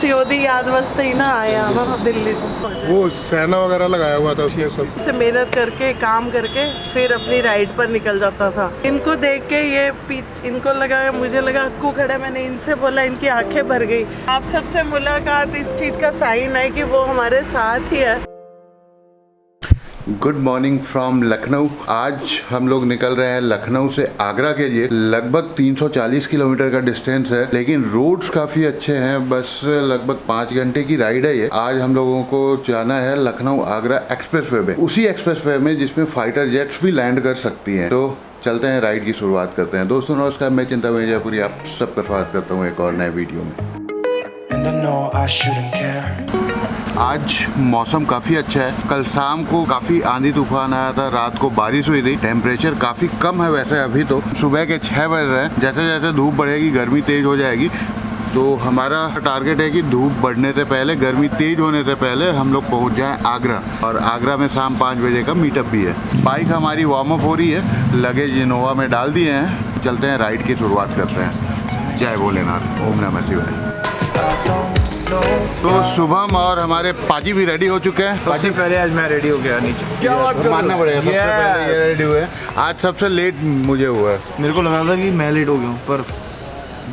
COD याद वास्ते ही ना आया हम दिल्ली। वो सेना वगैरह लगाया हुआ था उसमें सब से मेहनत करके काम करके फिर अपनी राइड पर निकल जाता था। इनको देख के इनको लगा, मुझे लगा अक्कू खड़ा, मैंने इनसे बोला, इनकी आंखें भर गई। आप सबसे मुलाकात इस चीज का साइन है कि वो हमारे साथ ही है। Good morning from Lucknow. आज हम लोग निकल रहे हैं लखनऊ से आगरा के लिए। लगभग 340 किलोमीटर का डिस्टेंस है, लेकिन रोड्स काफ़ी अच्छे हैं। बस लगभग 5 घंटे की राइड है ये। आज हम लोगों को जाना है लखनऊ आगरा एक्सप्रेसवे में, उसी एक्सप्रेसवे में जिसमें फाइटर जेट्स भी लैंड कर सकती हैं। तो चलते हैं, राइड की शुरुआत करते हैं। दोस्तों नमस्कार, मैं चिंता मिर्जापुरी आप सबका स्वागत करता हूँ एक और नए वीडियो में। आज मौसम काफ़ी अच्छा है। कल शाम को काफ़ी आंधी तूफान आया था, रात को बारिश हुई थी। टेम्परेचर काफ़ी कम है वैसे अभी तो। सुबह के 6 बज रहे हैं। जैसे जैसे धूप बढ़ेगी गर्मी तेज़ हो जाएगी। तो हमारा टारगेट है कि धूप बढ़ने से पहले, गर्मी तेज़ होने से पहले हम लोग पहुंच जाएं आगरा। और आगरा में शाम 5 बजे का मीटअप भी है। बाइक हमारी वार्म अप हो रही है, लगेज इनोवा में डाल दिए हैं। चलते हैं, राइड की शुरुआत करते हैं। जय भोलेनाथ, ओम नमः शिवाय। तो शुभम और हमारे पाजी भी रेडी हो चुके हैं। सबसे पहले आज मैं रेडी हो गया नीचे। क्या बात मानना पड़ेगा, सबसे पहले ये रेडी हुए। आज सबसे लेट मुझे हुआ है। मेरे को लगा था कि मैं लेट हो गया हूँ, पर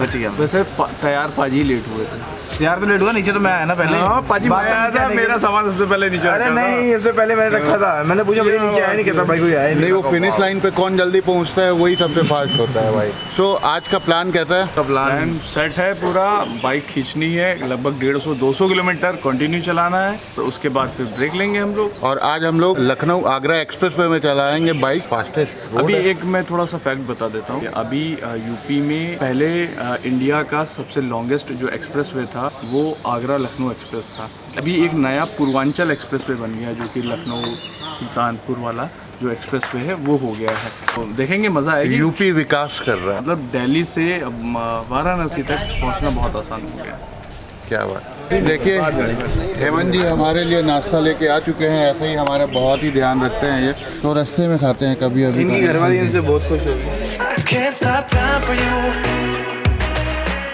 बच गया। वैसे तैयार पाजी लेट हुए थे। तैयार तो लेट हुआ, नीचे तो मैं आया ना पहले। हाँ, पाजी आया था, मेरा सामान सबसे पहले नीचे। अरे नहीं, इससे पहले मैंने रखा था। मैंने पूछा भाई नीचे आया नहीं, कहता भाई कोई आया नहीं। वो फिनिश लाइन पे कौन जल्दी पहुंचता है वही सबसे फास्ट होता है भाई। सो आज का प्लान कैसा है? का प्लान सेट है पूरा। बाइक खींचनी है, लगभग 150-200 किलोमीटर कंटिन्यू चलाना है। तो उसके बाद फिर ब्रेक लेंगे हम लोग। और आज हम लोग लखनऊ आगरा एक्सप्रेसवे में चलाएंगे बाइक। फास्टेस्ट अभी एक मैं थोड़ा सा फैक्ट बता देता हूँ। अभी यूपी में पहले इंडिया का सबसे लॉन्गेस्ट जो एक्सप्रेसवे था वो आगरा लखनऊ एक्सप्रेस था। अभी एक नया पूर्वांचल एक्सप्रेसवे बन गया, जो कि लखनऊ सुल्तानपुर वाला जो एक्सप्रेसवे है वो हो गया है। तो देखेंगे, मज़ा आएगी। यूपी विकास कर रहा है। मतलब दिल्ली से वाराणसी तक पहुंचना बहुत आसान हो गया। क्या बात। देखिए हेमंत जी हमारे लिए नाश्ता लेके आ चुके हैं। ऐसे ही हमारा बहुत ही ध्यान रखते हैं ये। तो रास्ते में खाते हैं कभी अभी। इनकी घरवाली इनसे बहुत खुश होगी।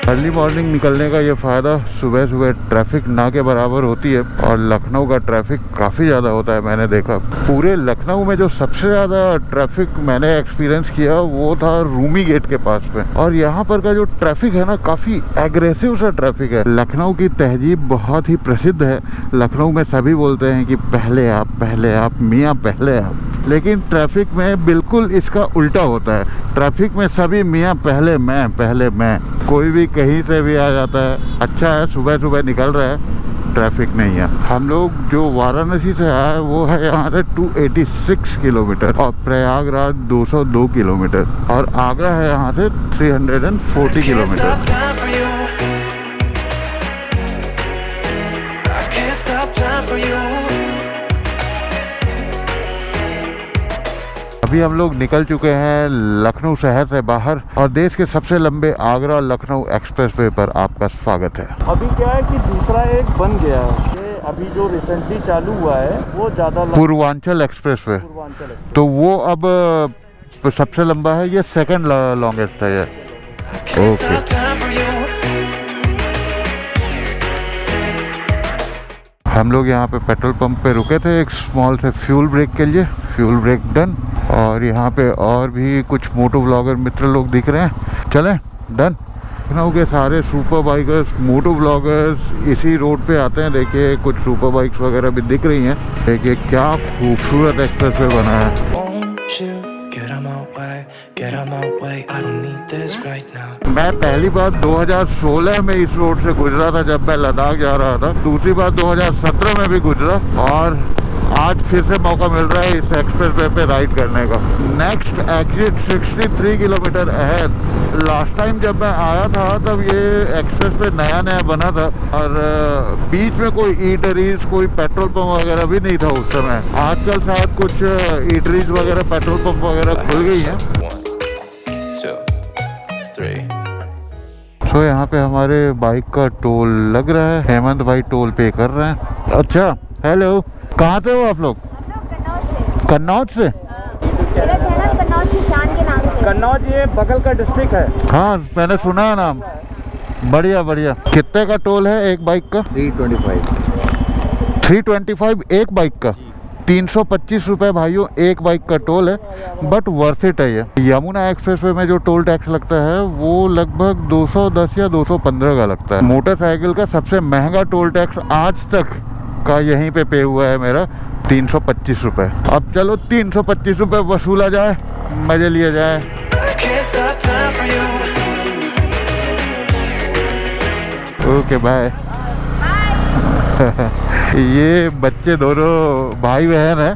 अर्ली मॉर्निंग निकलने का ये फ़ायदा, सुबह सुबह ट्रैफिक ना के बराबर होती है। और लखनऊ का ट्रैफिक काफ़ी ज़्यादा होता है। मैंने देखा पूरे लखनऊ में जो सबसे ज़्यादा ट्रैफिक मैंने एक्सपीरियंस किया वो था रूमी गेट के पास में। और यहाँ पर का जो ट्रैफिक है ना, काफ़ी एग्रेसिव सा ट्रैफिक है। लखनऊ की तहजीब बहुत ही प्रसिद्ध है। लखनऊ में सभी बोलते हैं कि पहले आप मियाँ पहले आप। लेकिन ट्रैफिक में बिल्कुल इसका उल्टा होता है। ट्रैफिक में सभी मियाँ पहले मैं। कोई भी कहीं से भी आ जाता है। अच्छा है सुबह सुबह निकल रहा है, ट्रैफिक नहीं है। हम लोग जो वाराणसी से आए वो है यहाँ से 286 किलोमीटर और प्रयागराज 202 किलोमीटर और आगरा है यहाँ से 340 किलोमीटर। अभी हम लोग निकल चुके हैं लखनऊ शहर से बाहर और देश के सबसे लंबे आगरा लखनऊ एक्सप्रेसवे पर आपका स्वागत है। अभी क्या है कि दूसरा एक बन गया है। अभी जो रिसेंटली चालू हुआ है वो ज़्यादा पूर्वांचल एक्सप्रेसवे। तो वो अब सबसे लंबा है, ये सेकंड लॉन्गेस्ट है ये। ओके, हम लोग यहाँ पे पेट्रोल पंप पे रुके थे एक स्मॉल से फ्यूल ब्रेक के लिए। Fuel break done. और यहाँ पे और भी कुछ मोटो व्लॉगर मित्र लोग दिख रहे हैं। चलें, डन। लखनऊ के सारे सुपर बाइकर्स, मोटो व्लॉगर्स इसी रोड पे आते हैं। देखिए कुछ सुपर बाइक्स वगैरह भी दिख रही हैं। देखिए क्या खूबसूरत एक्सप्रेसवे बना है। मैं पहली बार 2016 में इस रोड से गुजरा था जब मैं लद्दाख जा रहा था। दूसरी बार 2017 में भी गुजरा और आज फिर से मौका मिल रहा है इस एक्सप्रेसवे पे राइड करने का। Next exit 63 kilometre ahead. Last time जब मैं आया था तब ये एक्सप्रेसवे नया बना था और बीच में कोई ईटरीज, कोई पेट्रोल पंप वगैरह भी नहीं था उस समय। आजकल शायद कुछ ईटरीज वगैरह, पेट्रोल पंप वगैरह खुल गई हैं। तो यहाँ पे हमारे बाइक का टोल लग रहा है। हेमंत भाई टोल पे कर रहे हैं। अच्छा, हेलो, कहाँ से हो आप लोग? कन्नौज से। मेरा चैनल कन्नौज की शान के नाम से। कन्नौज ये बगल का डिस्ट्रिक्ट है। हाँ, मैंने सुना है नाम। बढ़िया बढ़िया। कितने का टोल है एक बाइक का? 325 एक बाइक का। 325 रुपये भाइयों एक बाइक का टोल है, बट वर्थ इट है ये। यमुना एक्सप्रेसवे में जो टोल टैक्स लगता है वो लगभग 210 या 215 का लगता है। मोटरसाइकिल का सबसे महंगा टोल टैक्स आज तक का यहीं पे हुआ है मेरा 325 रुपये। अब चलो 325 रुपये वसूला जाए, मजे लिए जाए। Okay bye. ये बच्चे दोनों भाई बहन हैं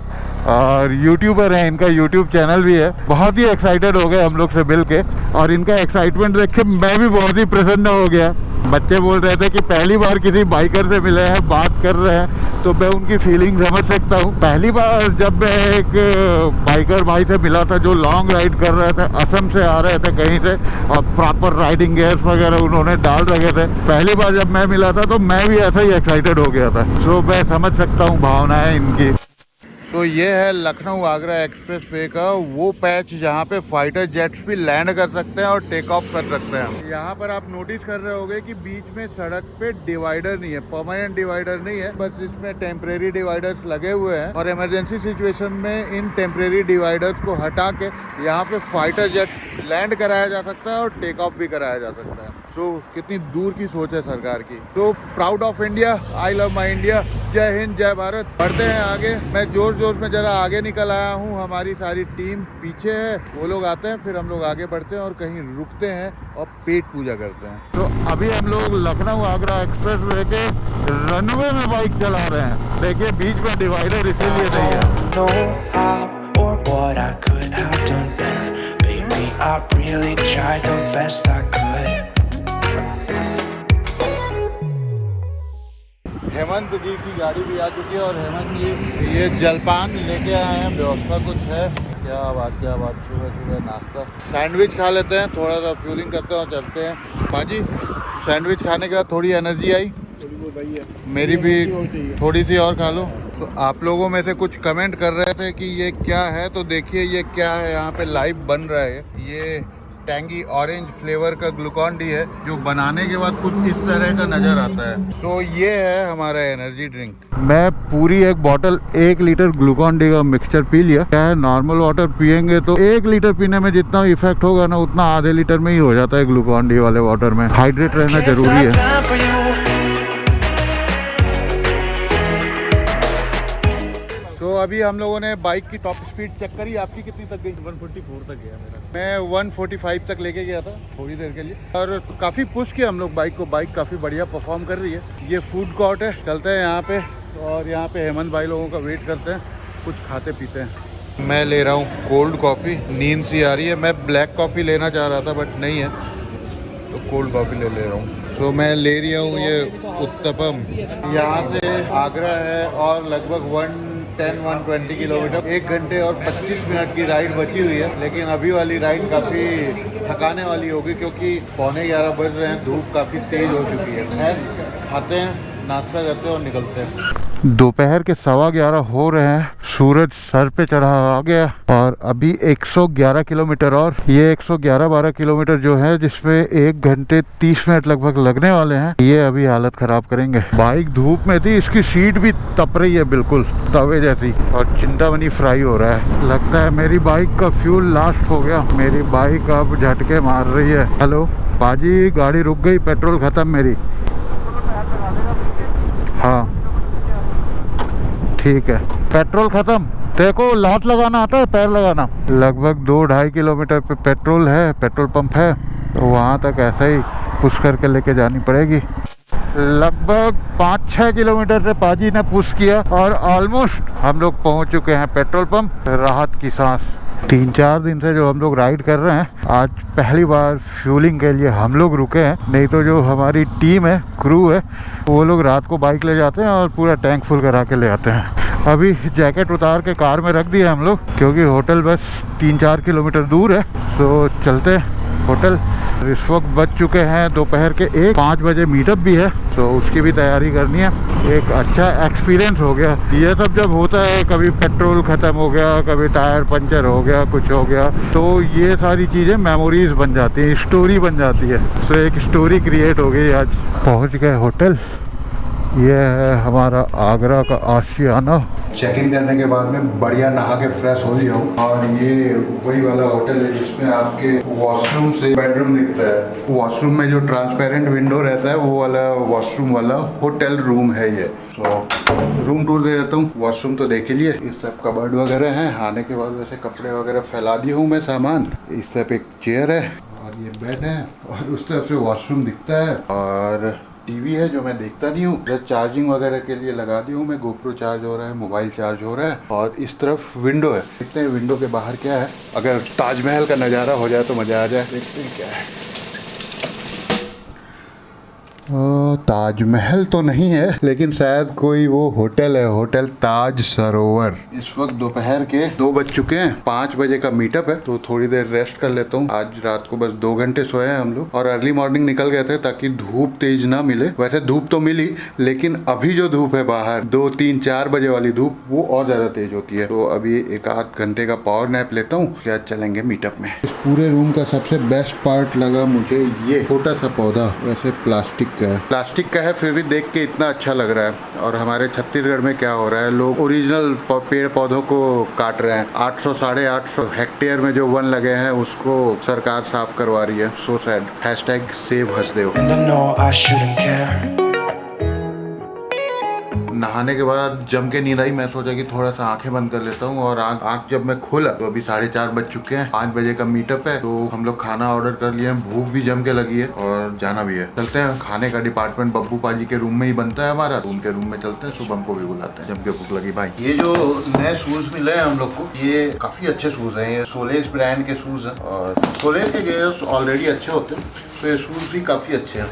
और यूट्यूबर हैं, इनका यूट्यूब चैनल भी है। बहुत ही एक्साइटेड हो गए हम लोग से मिल के, और इनका एक्साइटमेंट देख के मैं भी बहुत ही प्रसन्न हो गया। बच्चे बोल रहे थे कि पहली बार किसी बाइकर से मिले हैं, बात कर रहे हैं, तो मैं उनकी फीलिंग समझ सकता हूँ। पहली बार जब मैं एक बाइकर भाई से मिला था जो लॉन्ग राइड कर रहे थे, असम से आ रहे थे कहीं से, और प्रॉपर राइडिंग गियर्स वगैरह उन्होंने डाल रखे थे। पहली बार जब मैं मिला था तो मैं भी ऐसा ही एक्साइटेड हो गया था। सो मैं समझ सकता हूँ भावनाएं इनकी। तो ये है लखनऊ आगरा एक्सप्रेसवे का वो पैच जहाँ पे फाइटर जेट्स भी लैंड कर सकते हैं और टेक ऑफ कर सकते हैं। यहाँ पर आप नोटिस कर रहे होंगे कि बीच में सड़क पे डिवाइडर नहीं है, परमानेंट डिवाइडर नहीं है, बस इसमें टेम्परेरी डिवाइडर्स लगे हुए हैं। और इमरजेंसी सिचुएशन में इन टेम्परेरी डिवाइडर्स को हटा के यहाँ पे फाइटर जेट लैंड कराया जा सकता है और टेक ऑफ भी कराया जा सकता है। तो कितनी दूर की सोच है सरकार की। तो proud of India, I love my India. जय हिंद, जय भारत। बढ़ते हैं आगे। मैं जोर जोर में जरा आगे निकल आया हूँ, हमारी सारी टीम पीछे है, वो लोग आते हैं, फिर हम लोग आगे बढ़ते हैं और कहीं रुकते हैं और पेट पूजा करते हैं। तो अभी हम लोग लखनऊ आगरा एक्सप्रेसवे के रनवे में बाइक चला रहे हैं। देखिए बीच में डिवाइडर इसीलिए नहीं है। I really tried the best I could. Hemant जी की गाड़ी भी आ चुकी है और हेमंत जी ये जलपान लेके आए हैं। व्यवस्था कुछ है? क्या बात सुबह सुबह नाश्ता सैंडविच खा लेते हैं, थोड़ा सा फ्यूलिंग करते हैं और चलते हैं। बाजी सैंडविच खाने के बाद थोड़ी एनर्जी आई, मेरी भी थोड़ी सी और खा लो। तो आप लोगों में से कुछ कमेंट कर रहे थे कि ये क्या है, तो देखिए ये क्या है। यहाँ पे लाइव बन रहा है। ये टैंगी ऑरेंज फ्लेवर का ग्लूकॉन डी है जो बनाने के बाद कुछ इस तरह का नजर आता है। तो ये है हमारा एनर्जी ड्रिंक। मैं पूरी एक बॉटल 1 लीटर ग्लूकॉन डी का मिक्सचर पी लिया। क्या है, नॉर्मल वाटर पियेंगे तो 1 लीटर पीने में जितना इफेक्ट होगा ना, उतना आधे लीटर में ही हो जाता है ग्लूकॉन डी वाले वाटर में। हाइड्रेट रहना जरूरी है। तो अभी हम लोगों ने बाइक की टॉप स्पीड चेक करी। आपकी कितनी तक गई? 144 तक गया मेरा। मैं 145 तक लेके गया था थोड़ी देर के लिए, और काफ़ी पुश किया हम लोग बाइक को। बाइक काफ़ी बढ़िया परफॉर्म कर रही है। ये फूड कोर्ट है, चलते हैं यहाँ पे, और यहाँ पे हेमंत भाई लोगों का वेट करते हैं, कुछ खाते पीते हैं। मैं ले रहा हूँ कोल्ड कॉफ़ी, नींद सी आ रही है। मैं ब्लैक कॉफ़ी लेना चाह रहा था बट नहीं है, तो कोल्ड कॉफ़ी ले रहा हूँ। तो मैं ले रहा हूँ ये उत्तपम। यहाँ से आगरा है और लगभग 110-120 किलोमीटर, 1 घंटे और 25 मिनट की राइड बची हुई है। लेकिन अभी वाली राइड काफ़ी थकाने वाली होगी क्योंकि 11:15 बज रहे हैं, धूप काफ़ी तेज़ हो चुकी है। खाते हैं, नाश्ता करते हैं और निकलते हैं। दोपहर के 11:15 हो रहे हैं, सूरज सर पे चढ़ा आ गया और अभी 111 किलोमीटर, और ये 111-12 किलोमीटर जो है जिसमें 1 घंटे 30 मिनट लगभग लगने वाले हैं, ये अभी हालत खराब करेंगे। बाइक धूप में थी, इसकी सीट भी तप रही है बिल्कुल तवे जैसी, और चिंतामणि फ्राई हो रहा है। लगता है मेरी बाइक का फ्यूल लास्ट हो गया। मेरी बाइक अब झटके मार रही है। हेलो बाजी, गाड़ी रुक गई, पेट्रोल खत्म मेरी। हाँ ठीक है, पेट्रोल खत्म। देखो लात लगाना आता है, पैर लगाना। लगभग 2-2.5 किलोमीटर पे पेट्रोल है, पेट्रोल पंप है, तो वहाँ तक ऐसे ही पुश करके लेके जानी पड़ेगी। लगभग 5-6 किलोमीटर से पाजी ने पुश किया और ऑलमोस्ट हम लोग पहुँच चुके हैं पेट्रोल पंप। राहत की सांस। 3-4 दिन से जो हम लोग राइड कर रहे हैं, आज पहली बार फ्यूलिंग के लिए हम लोग रुके हैं। नहीं तो जो हमारी टीम है, क्रू है, वो लोग रात को बाइक ले जाते हैं और पूरा टैंक फुल करा के ले आते हैं। अभी जैकेट उतार के कार में रख दिया हम लोग, क्योंकि होटल बस 3-4 किलोमीटर दूर है। तो चलते होटल। इस वक्त बज चुके हैं दोपहर के 5 बजे मीटअप भी है, तो उसकी भी तैयारी करनी है। एक अच्छा एक्सपीरियंस हो गया। ये सब जब होता है, कभी पेट्रोल ख़त्म हो गया, कभी टायर पंचर हो गया, कुछ हो गया, तो ये सारी चीज़ें मेमोरीज बन जाती हैं, स्टोरी बन जाती है। तो एक स्टोरी क्रिएट हो गई। आज पहुंच गए होटल। ये है हमारा आगरा का आशियाना। चेक इन करने के बाद में बढ़िया नहा के फ्रेश हो लिया हूँ, और ये वही वाला होटल है जिसमें आपके वॉशरूम से बेडरूम दिखता है। वॉशरूम में जो ट्रांसपेरेंट विंडो रहता है वो वाला वॉशरूम वाला होटल रूम है ये। तो रूम टूर दे देता हूँ। वॉशरूम तो देख लिए, इस तरफ कबर्ड वगैरह हैं। आने के बाद वैसे कपड़े वगैरह फैला दिया हूँ मैं सामान। इस तरफ एक चेयर है और ये बेड है, और उस तरफ से वॉशरूम दिखता है, और टीवी है जो मैं देखता नहीं हूँ। चार्जिंग वगैरह के लिए लगा दी हूँ मैं। गोप्रो चार्ज हो रहा है, मोबाइल चार्ज हो रहा है, और इस तरफ विंडो है। देखते हैं विंडो के बाहर क्या है। अगर ताजमहल का नज़ारा हो जाए तो मज़ा आ जाए। देखते हैं क्या है। ताजमहल तो नहीं है, लेकिन शायद कोई वो होटल है, होटल ताज सरोवर। इस वक्त दोपहर के 2 बज चुके हैं। 5 बजे का मीटअप है, तो थोड़ी देर रेस्ट कर लेता हूँ। आज रात को बस 2 घंटे सोए हैं हम लोग, और अर्ली मॉर्निंग निकल गए थे ताकि धूप तेज ना मिले। वैसे धूप तो मिली, लेकिन अभी जो धूप है बाहर 2, 3, 4 बजे वाली धूप, वो और ज्यादा तेज होती है। तो अभी 1-8 घंटे का पावर नैप लेता हूँ, उसके बाद चलेंगे मीटअप में। इस पूरे रूम का सबसे बेस्ट पार्ट लगा मुझे ये छोटा सा पौधा। वैसे प्लास्टिक का है, फिर भी देख के इतना अच्छा लग रहा है। और हमारे छत्तीसगढ़ में क्या हो रहा है, लोग ओरिजिनल पेड़ पौधों को काट रहे हैं। 800 साढ़े 800 हेक्टेयर में जो वन लगे हैं उसको सरकार साफ करवा रही है। So sad. #SaveHasdeo। नहाने के बाद जम के नींद आई। मैं सोचा कि थोड़ा सा आंखें बंद कर लेता हूँ, और आंख जब मैं खोला तो अभी 4:30 बज चुके हैं। 5 बजे का मीटअप है, तो हम लोग खाना ऑर्डर कर लिए हैं। भूख भी जम के लगी है और जाना भी है। चलते हैं। खाने का डिपार्टमेंट बब्बू पाजी के रूम में ही बनता है हमारा, तो उनके रूम में चलते हैं। शुभम को भी बुलाते हैं, जम के भूख लगी भाई। ये जो नए शूज मिले हैं हम लोग को, ये काफी अच्छे शूज हैं। ये सोलेस ब्रांड के शूज हैं, और सोलेस के गेयर्स ऑलरेडी अच्छे होते हैं, तो ये शूज भी काफी अच्छे हैं।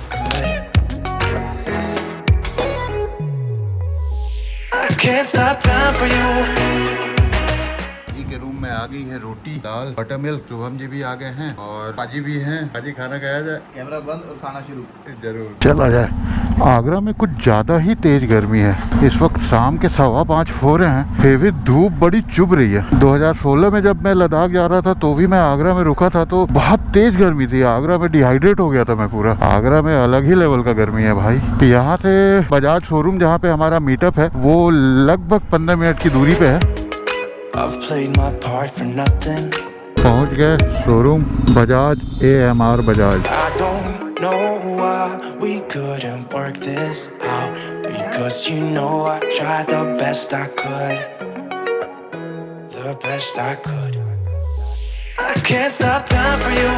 Can't stop time for you. जी के रूम में आ गई है रोटी, दाल, बटर मिल्क। शुभम जी भी आ गए हैं, और पाजी भी हैं। पाजी खाना खाया जाए। कैमरा बंद और खाना शुरू। जरूर चला जाए। आगरा में कुछ ज़्यादा ही तेज गर्मी है। इस वक्त शाम के 5:15 हो रहे हैं, फिर भी धूप बड़ी चुभ रही है। 2016 में जब मैं लद्दाख जा रहा था तो भी मैं आगरा में रुका था, तो बहुत तेज गर्मी थी। आगरा में डिहाइड्रेट हो गया था मैं पूरा। आगरा में अलग ही लेवल का गर्मी है भाई। यहाँ से बजाज शोरूम जहाँ पे हमारा मीटअप है, वो लगभग 15 मिनट की दूरी पे है। I've played my part for nothing. पहुँच गए showroom Bajaj, AMR Bajaj. I don't know why we couldn't work this out, because you know I tried the best I could, the best I could. I can't stop time for you.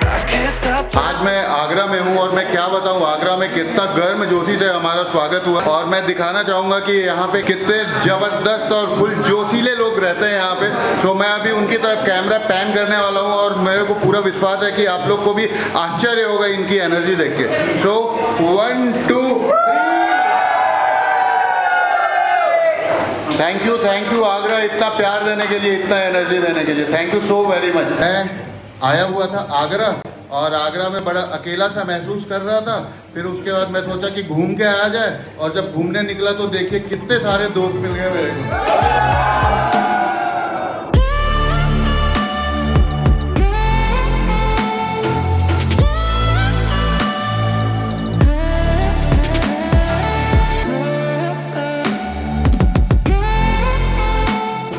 I can't stop. आज मैं आगरा में हूँ, और मैं क्या बताऊँ आगरा में कितना गर्म जोशी से हमारा स्वागत हुआ। और मैं दिखाना चाहूँगा कि यहाँ पे कितने जबरदस्त और फुल जोशीले लोग रहते हैं यहाँ पे। तो मैं अभी उनकी तरफ कैमरा पैन करने वाला हूँ, और मेरे को पूरा विश्वास है कि आप लोग को भी आश्चर्य होगा इनकी एनर्जी देख के। सो 1 2 थैंक यू आगरा, इतना प्यार देने के लिए, इतना एनर्जी देने के लिए। Thank you so very much. मैं आया हुआ था आगरा, और आगरा में बड़ा अकेला सा महसूस कर रहा था। फिर उसके बाद मैं सोचा कि घूम के आया जाए, और जब घूमने निकला तो देखिए कितने सारे दोस्त मिल गए मेरे को।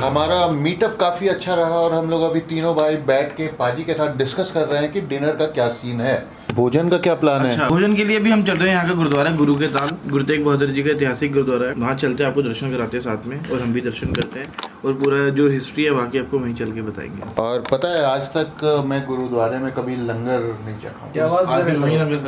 हमारा मीटअप काफ़ी अच्छा रहा, और हम लोग अभी तीनों भाई बैठ के पाजी के साथ डिस्कस कर रहे हैं कि डिनर का क्या सीन है। भोजन का क्या प्लान है? भोजन के लिए भी हम चल रहे हैं यहाँ का गुरुद्वारा गुरु के ताल, गुरु तेग बहादुर जी का ऐतिहासिक गुरुद्वारा है। वहाँ चलते हैं, आपको दर्शन कराते हैं साथ में, और हम भी दर्शन करते हैं, और पूरा जो हिस्ट्री है वहाँ की आपको वहीं चल के बताएंगे। और पता है आज तक मैं गुरुद्वारे में कभी लंगर नहीं चखा।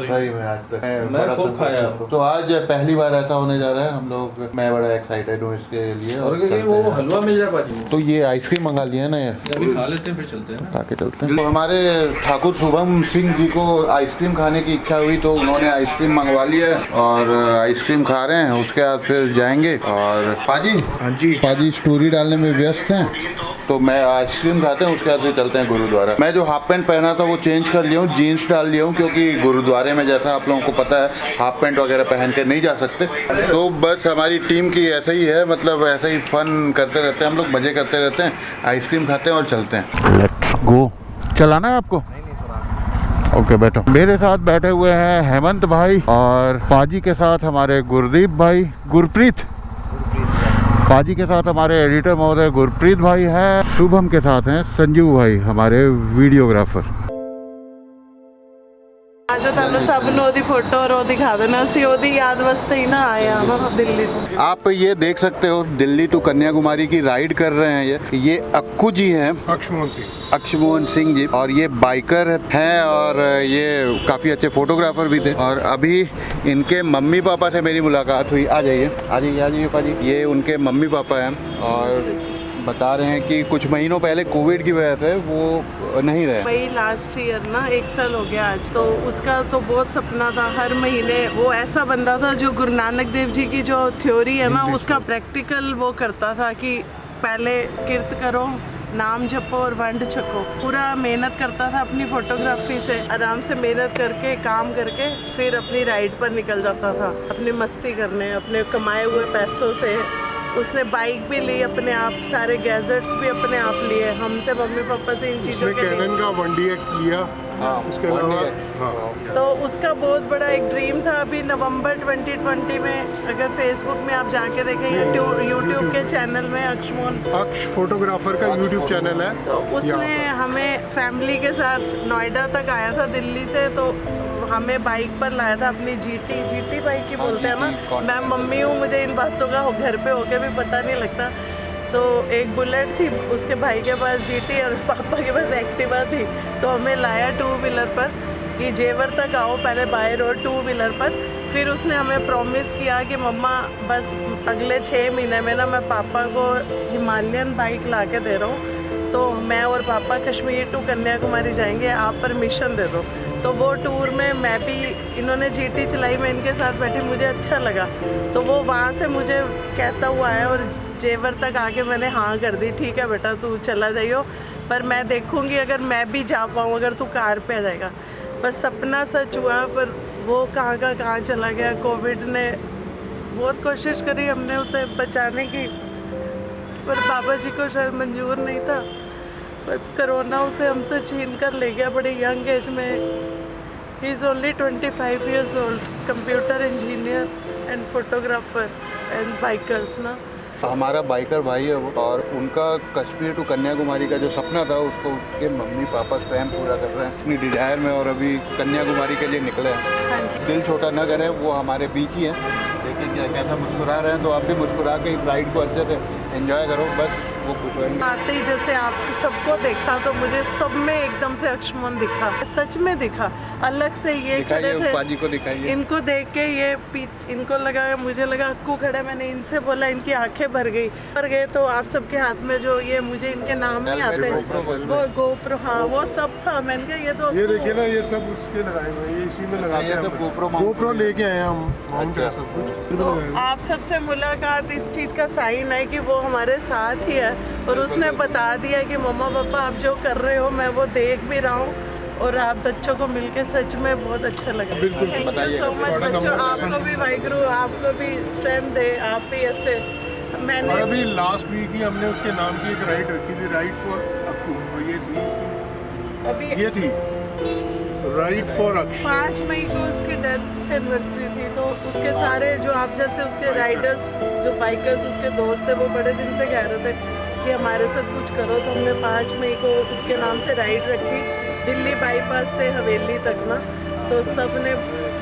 सही में आज तक मैं खूब खाया। तो आज पहली बार ऐसा होने जा रहा है। हम लोग, मैं बड़ा एक्साइटेड हूँ इसके लिए। और वो हलवा मिल जाए तो ये आइसक्रीम मंगा लिया ना, ये खा लेते हैं, फिर चलते हैं, खा के चलते हैं। तो हमारे ठाकुर शुभम सिंह जी को आइसक्रीम खाने की इच्छा हुई, तो उन्होंने आइसक्रीम मंगवा लिया है, और आइसक्रीम खा रहे हैं। उसके बाद फिर जाएंगे। और पाजी, हाँ जी, पाजी स्टोरी डालने में व्यस्त हैं, तो मैं आइसक्रीम खाते हैं उसके बाद फिर चलते हैं गुरुद्वारा। मैं जो हाफ पैंट पहना था वो चेंज कर लिया हूँ, जीन्स डाल लिया हूँ, क्योंकि गुरुद्वारे में जैसा आप लोगों को पता है हाफ पैंट वगैरह पहन के नहीं जा सकते। तो बस हमारी टीम की ऐसा ही है, मतलब ऐसा ही फन करते रहते हैं हम लोग, मज़े करते रहते हैं, आइसक्रीम खाते हैं और चलते हैं। Let's go. चलाना है आपको? ओके बैठो। मेरे साथ बैठे हुए हैं हेमंत भाई और पाजी के साथ हमारे गुरदीप भाई, गुरप्रीत पाजी के साथ हमारे एडिटर महोदय गुरप्रीत भाई हैं, शुभम के साथ हैं संजीव भाई हमारे वीडियोग्राफर। जो तुम सब नो फोटो और दिखा देना सी ओदी याद वास्ते ही ना आया हम दिल्ली। आप ये देख सकते हो दिल्ली टू कन्याकुमारी की राइड कर रहे हैं। ये अक्कू जी हैं, अक्षमोहन सिंह जी, और ये बाइकर हैं और ये काफ़ी अच्छे फोटोग्राफर भी थे। और अभी इनके मम्मी पापा से मेरी मुलाकात हुई। आ जाइए आ जाइए आ जाइए पाजी। ये उनके मम्मी पापा हैं और बता रहे हैं कि कुछ महीनों पहले कोविड की वजह से वो नहीं रहे। वही लास्ट ईयर ना 1 साल हो गया आज। तो उसका तो बहुत सपना था, हर महीने वो ऐसा बंदा था जो गुरु नानक देव जी की जो थ्योरी है ना उसका प्रैक्टिकल वो करता था कि पहले किरत करो, नाम जपो और वंड छको। पूरा मेहनत करता था अपनी फोटोग्राफी से, आराम से मेहनत करके काम करके फिर अपनी राइड पर निकल जाता था अपनी मस्ती करने। अपने कमाए हुए पैसों से उसने बाइक भी ली अपने आप, सारे गैजेट्स भी अपने आप लिए, हमसे मम्मी पापा से इन चीज़ों के कैनन का 1DX लिया। उसके अलावा तो उसका बहुत बड़ा एक ड्रीम था। अभी नवंबर 2020 में अगर फेसबुक में आप जाके देखें या यूट्यूब के चैनल में अक्ष फोटोग्राफर का यूट्यूब चैनल है, तो उसने हमें फैमिली के साथ नोएडा तक आया था दिल्ली से, तो हमें बाइक पर लाया था अपनी जीटी बाइक ही बोलते हैं ना। मैं मम्मी हूँ, मुझे इन बातों का घर पे होके भी पता नहीं लगता। तो एक बुलेट थी उसके भाई के पास जीटी और पापा के पास एक्टिवा थी, तो हमें लाया 2 व्हीलर पर कि जेवर तक आओ पहले बाय रोड 2 व्हीलर पर। फिर उसने हमें प्रॉमिस किया कि मम्मा बस अगले 6 महीने में ना मैं पापा को हिमालयन बाइक ला के दे रहा हूँ, तो मैं और पापा कश्मीर टू कन्याकुमारी जाएंगे, आप परमिशन दे दो। तो वो टूर में मैं भी, इन्होंने जीटी चलाई, मैं इनके साथ बैठी, मुझे अच्छा लगा। तो वो वहाँ से मुझे कहता हुआ है और जेवर तक आके मैंने हाँ कर दी, ठीक है बेटा तू चला जाइयो, पर मैं देखूँगी अगर मैं भी जा पाऊँ, अगर तू कार पे आ जाएगा। पर सपना सच हुआ, पर वो कहाँ का कहाँ चला गया। कोविड ने बहुत कोशिश करी हमने उसे बचाने की, पर बाबा जी को शायद मंजूर नहीं था। बस कोरोना उसे हमसे छीन कर ले गया बड़े यंग एज में। He is only 25 years old, computer engineer and photographer and bikers ना। हमारा बाइकर भाई है वो, और उनका कश्मीर टू कन्याकुमारी का जो सपना था उसको उनके मम्मी पापा स्वयं पूरा कर रहे हैं अपनी डिजायर में, और अभी कन्याकुमारी के लिए निकले हैं। हाँ जी। दिल छोटा न करें, वो हमारे बीच ही हैं। देखिए क्या कैसा मुस्कुरा रहे हैं, तो आप भी मुस्कुरा के इस राइड को अच्छे से एंजॉय करो, बस वो खुश होंगे। आते ही जैसे आप सबको देखा तो मुझे सब में एकदम से अक्षमोहन दिखा, सच में दिखा अलग से। ये खड़े थे, पाजी को दिखाइए। इनको देख के ये इनको लगा, मुझे लगा अक्कू खड़े, मैंने इनसे बोला, इनकी आंखें भर गई। तो आप सबके हाथ में जो ये, मुझे इनके नाम नहीं आते, वो गोप्रो, हाँ वो सब था। मैंने कहा ये तो, ये देखिए ना, ये सब उसके लगाए हुए हैं, ये इसी में लगाते हैं। गोप्रो लेके आए हम, माउंट है सब कुछ। तो आप सबसे मुलाकात इस चीज़ का साइन है कि वो हमारे साथ ही है, और उसने बता दिया कि मम्मा पापा आप जो कर रहे हो मैं वो देख भी रहा हूँ, और आप बच्चों को मिलके सच में बहुत अच्छा लगा। थैंक यू सो मच बच्चों, आपको भी वाहिगुरु आपको भी स्ट्रेंथ दे, आप भी ऐसे। मैंने अभी लास्ट वीक ही हमने उसके नाम की एक राइड रखी थी, राइड फॉर अक्कू, और ये थी इसकी, अभी ये थी राइड फॉर अक्ष। 5 मई को उसकी डेथ एनिवर्सरी थी, तो उसके सारे जो आप जैसे उसके राइडर्स जो बाइकर्स उसके दोस्त थे, वो बड़े दिन से कह रहे थे कि हमारे साथ कुछ करो। तो हमने 5 मई को उसके नाम से राइड रखी, दिल्ली बाईपास से हवेली तक ना। तो सब ने,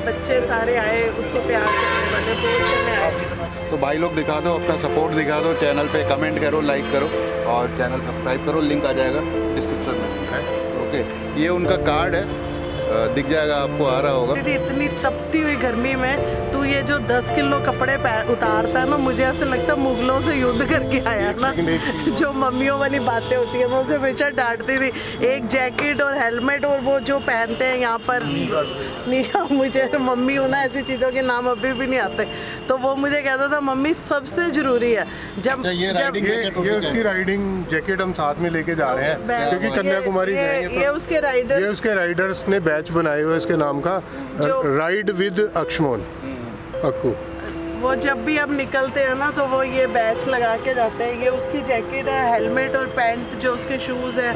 बच्चे सारे आए उसको प्यार करने वाले, बहुत में आए। तो भाई लोग दिखा दो, अपना सपोर्ट दिखा दो, चैनल पे कमेंट करो, लाइक करो और चैनल सब्सक्राइब करो, लिंक आ जाएगा डिस्क्रिप्शन में। ओके, ये उनका कार्ड है, दिख जाएगा आपको, आ रहा होगा। दीदी इतनी तपती हुई गर्मी में तू ये जो 10 किलो कपड़े उतारता है ना, मुझे ऐसे लगता है मुगलों से युद्ध करके आया ना। जो मम्मियों वाली बातें होती है, मैं उसे हमेशा डांटती थी। एक जैकेट और हेलमेट और वो जो पहनते हैं यहाँ पर नहीं मुझे मम्मी हूँ ना, ऐसी चीज़ों के नाम अभी भी नहीं आते। तो वो मुझे कहता था मम्मी सबसे ज़रूरी है जब ये जब राइडिंग ये उसकी राइडिंग जैकेट हम साथ में लेके जा रहे हैं क्योंकि कन्याकुमारी जाएंगे ये तो उसके राइडर, ये उसके राइडर्स ने बैच बनाए हुए इसके नाम का, राइड विद अक्ष्मोन अक्कू। वो जब भी अब निकलते हैं ना तो वो ये बैच लगा के जाते हैं। ये उसकी जैकेट है, हेलमेट और पैंट, जो उसके शूज़ हैं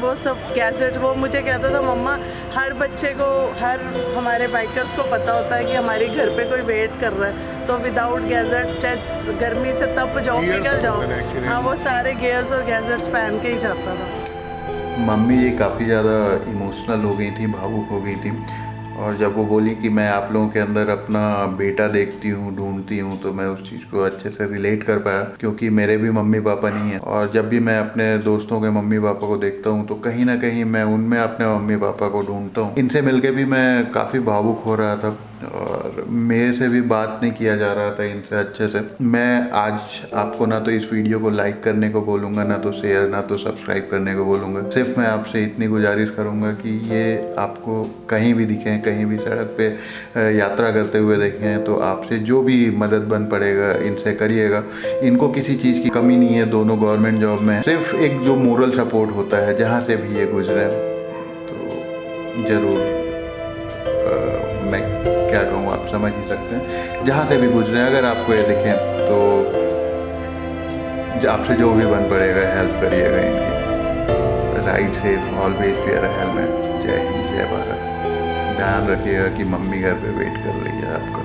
वो सब गैजेट। वो मुझे कहता था मम्मा हर बच्चे को, हर हमारे बाइकर्स को पता होता है कि हमारे घर पे कोई वेट कर रहा है, तो विदाउट गैजेट चाहे गर्मी से तप जाओ निकल जाओ, हाँ वो सारे गियर्स और गैजेट्स पहन के ही जाता था। मम्मी जी काफ़ी ज़्यादा इमोशनल हो गई थी, भावुक हो गई थी। और जब वो बोली कि मैं आप लोगों के अंदर अपना बेटा देखती हूँ, ढूंढती हूँ, तो मैं उस चीज़ को अच्छे से रिलेट कर पाया क्योंकि मेरे भी मम्मी पापा नहीं हैं। और जब भी मैं अपने दोस्तों के मम्मी पापा को देखता हूँ तो कहीं ना कहीं मैं उनमें अपने मम्मी पापा को ढूंढता हूँ। इनसे मिलके भी मैं काफ़ी भावुक हो रहा था और मेरे से भी बात नहीं किया जा रहा था इनसे अच्छे से। मैं आज आपको ना तो इस वीडियो को लाइक करने को बोलूँगा, ना तो शेयर, ना तो सब्सक्राइब करने को बोलूँगा। सिर्फ मैं आपसे इतनी गुजारिश करूँगा कि ये आपको कहीं भी दिखें, कहीं भी सड़क पे यात्रा करते हुए देखें, तो आपसे जो भी मदद बन पड़ेगा इनसे करिएगा। इनको किसी चीज़ की कमी नहीं है, दोनों गवर्नमेंट जॉब में। सिर्फ एक जो मोरल सपोर्ट होता है, जहाँ से भी ये गुजरे तो ज़रूर मैं क्या कहूँ, आप समझ ही सकते हैं। जहाँ से भी गुजरे अगर आपको ये दिखें तो आपसे जो भी बन पड़ेगा हेल्प करिएगा इनकी। राइड सेफ, ऑलवेज वेयर अ हेलमेट। जय हिंद, जय भारत। ध्यान रखिएगा कि मम्मी घर पे वेट कर रही है आपका।